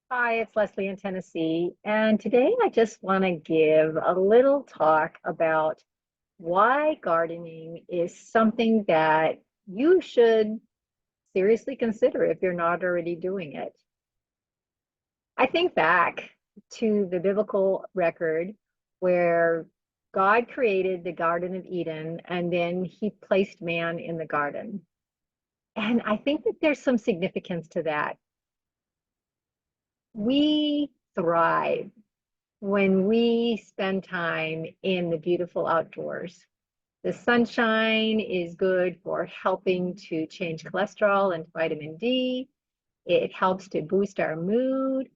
Hi, it's Leslie in Tennessee, and today I just want to give a little talk about why gardening is something that you should seriously consider if you're not already doing it. I think back to the biblical record where God created the Garden of Eden and then he placed man in the garden. And I think that there's some significance to that. We thrive when we spend time in the beautiful outdoors. The sunshine is good for helping to change cholesterol and vitamin D. It helps to boost our mood.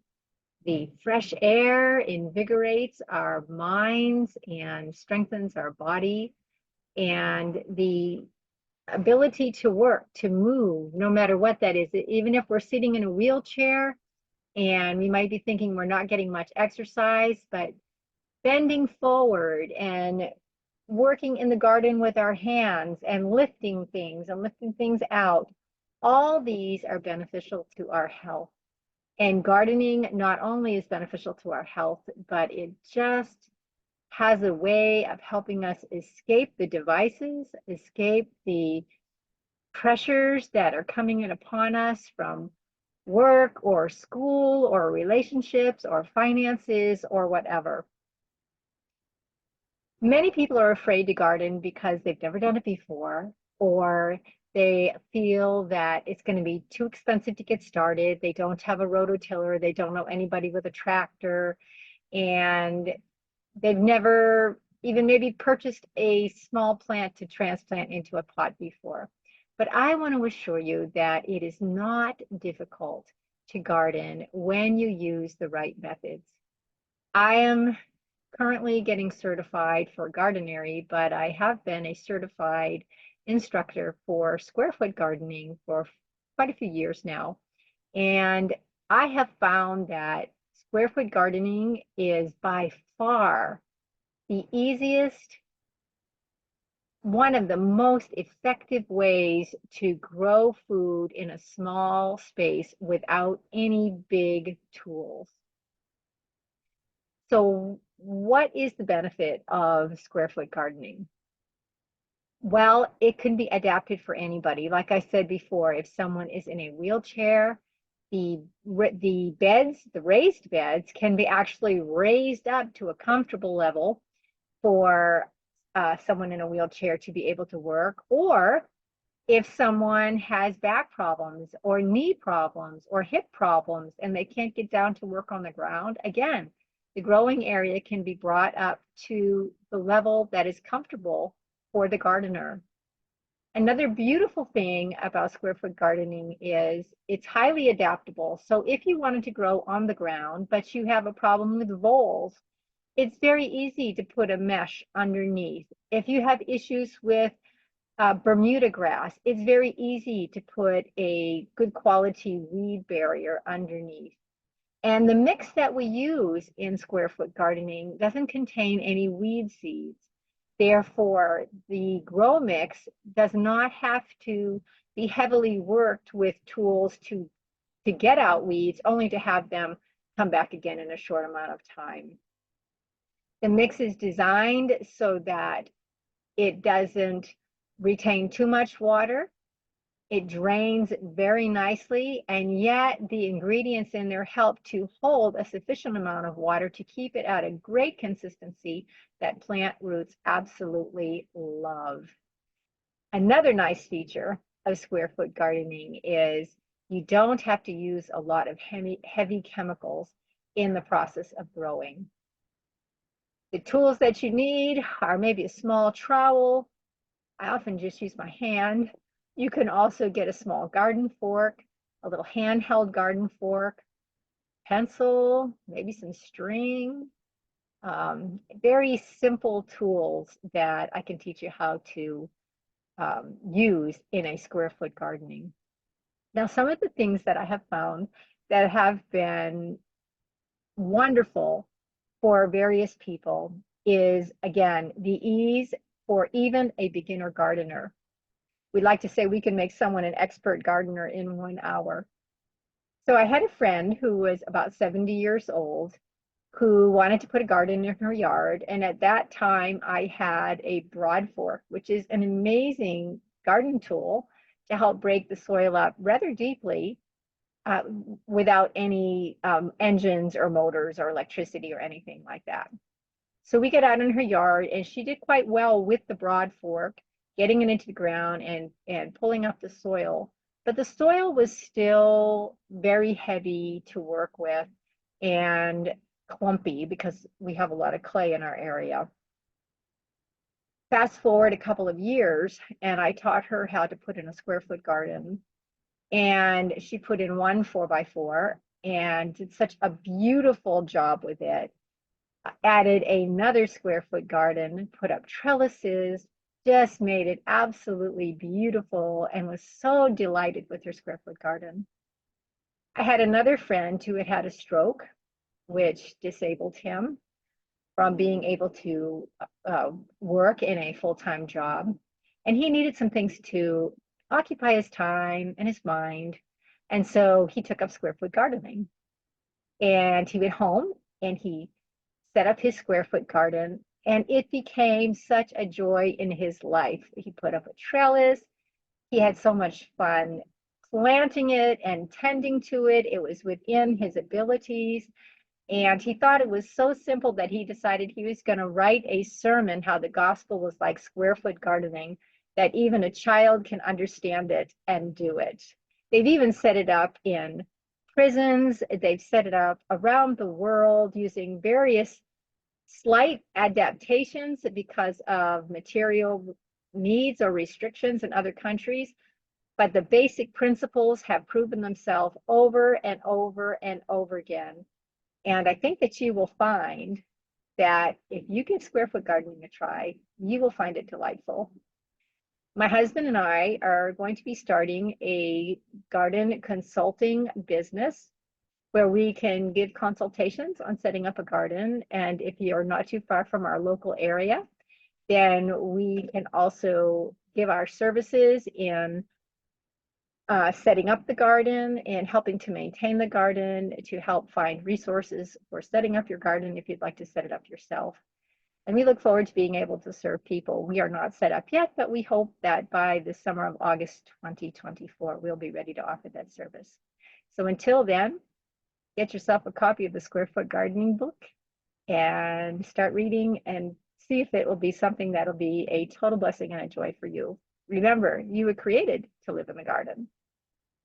The fresh air invigorates our minds and strengthens our body. And the ability to work, to move, no matter what that is, even if we're sitting in a wheelchair and we might be thinking we're not getting much exercise, but bending forward and working in the garden with our hands and lifting things out. All these are beneficial to our health. And gardening not only is beneficial to our health, but it just has a way of helping us escape the devices, escape the pressures that are coming in upon us from work or school or relationships or finances or whatever. Many people are afraid to garden because they've never done it before, or they feel that it's going to be too expensive to get started. They don't have a rototiller, they don't know anybody with a tractor, and they've never even maybe purchased a small plant to transplant into a pot before. But I want to assure you that it is not difficult to garden when you use the right methods. I am currently getting certified for Gardenery, but I have been a certified instructor for square foot gardening for quite a few years now. And I have found that square foot gardening is by far the easiest, one of the most effective ways to grow food in a small space without any big tools. So what is the benefit of square foot gardening? Well, it can be adapted for anybody. Like I said before, if someone is in a wheelchair, the raised beds can be actually raised up to a comfortable level for someone in a wheelchair to be able to work. Or if someone has back problems or knee problems or hip problems and they can't get down to work on the ground, again, the growing area can be brought up to the level that is comfortable for the gardener. Another beautiful thing about square foot gardening is it's highly adaptable. So if you wanted to grow on the ground, but you have a problem with voles, it's very easy to put a mesh underneath. If you have issues with Bermuda grass, it's very easy to put a good quality weed barrier underneath. And the mix that we use in square foot gardening doesn't contain any weed seeds. Therefore, the grow mix does not have to be heavily worked with tools to get out weeds, only to have them come back again in a short amount of time. The mix is designed so that it doesn't retain too much water. It drains very nicely, and yet the ingredients in there help to hold a sufficient amount of water to keep it at a great consistency that plant roots absolutely love. Another nice feature of square foot gardening is you don't have to use a lot of heavy chemicals in the process of growing. The tools that you need are maybe a small trowel. I often just use my hand. You can also get a small garden fork, a little handheld garden fork, pencil, maybe some string. Very simple tools that I can teach you how to use in a square foot gardening. Now, some of the things that I have found that have been wonderful for various people is, again, the ease for even a beginner gardener. We like to say we can make someone an expert gardener in 1 hour. So I had a friend who was about 70 years old who wanted to put a garden in her yard. And at that time, I had a broad fork, which is an amazing garden tool to help break the soil up rather deeply uh, without any engines or motors or electricity or anything like that. So we got out in her yard and she did quite well with the broad fork, getting it into the ground and pulling up the soil. But the soil was still very heavy to work with and clumpy because we have a lot of clay in our area. Fast forward a couple of years, and I taught her how to put in a square foot garden. And she put in one 4x4 and did such a beautiful job with it. Added another square foot garden, put up trellises, just made it absolutely beautiful, and was so delighted with her square foot garden. I had another friend who had had a stroke, which disabled him from being able to work in a full-time job. And he needed some things to occupy his time and his mind. And so he took up square foot gardening. And he went home and he set up his square foot garden. And it became such a joy in his life. He put up a trellis. He had so much fun planting it and tending to it. It was within his abilities. And he thought it was so simple that he decided he was going to write a sermon how the gospel was like square foot gardening, that even a child can understand it and do it. They've even set it up in prisons. They've set it up around the world using various slight adaptations because of material needs or restrictions in other countries. But the basic principles have proven themselves over and over and over again. And I think that you will find that if you give square foot gardening a try, you will find it delightful. My husband and I are going to be starting a garden consulting business where we can give consultations on setting up a garden. And if you're not too far from our local area, then we can also give our services in setting up the garden and helping to maintain the garden, to help find resources for setting up your garden if you'd like to set it up yourself. And we look forward to being able to serve people. We are not set up yet, but we hope that by the summer of August 2024, we'll be ready to offer that service. So until then, get yourself a copy of the Square Foot Gardening book and start reading and see if it will be something that'll be a total blessing and a joy for you. Remember, you were created to live in the garden.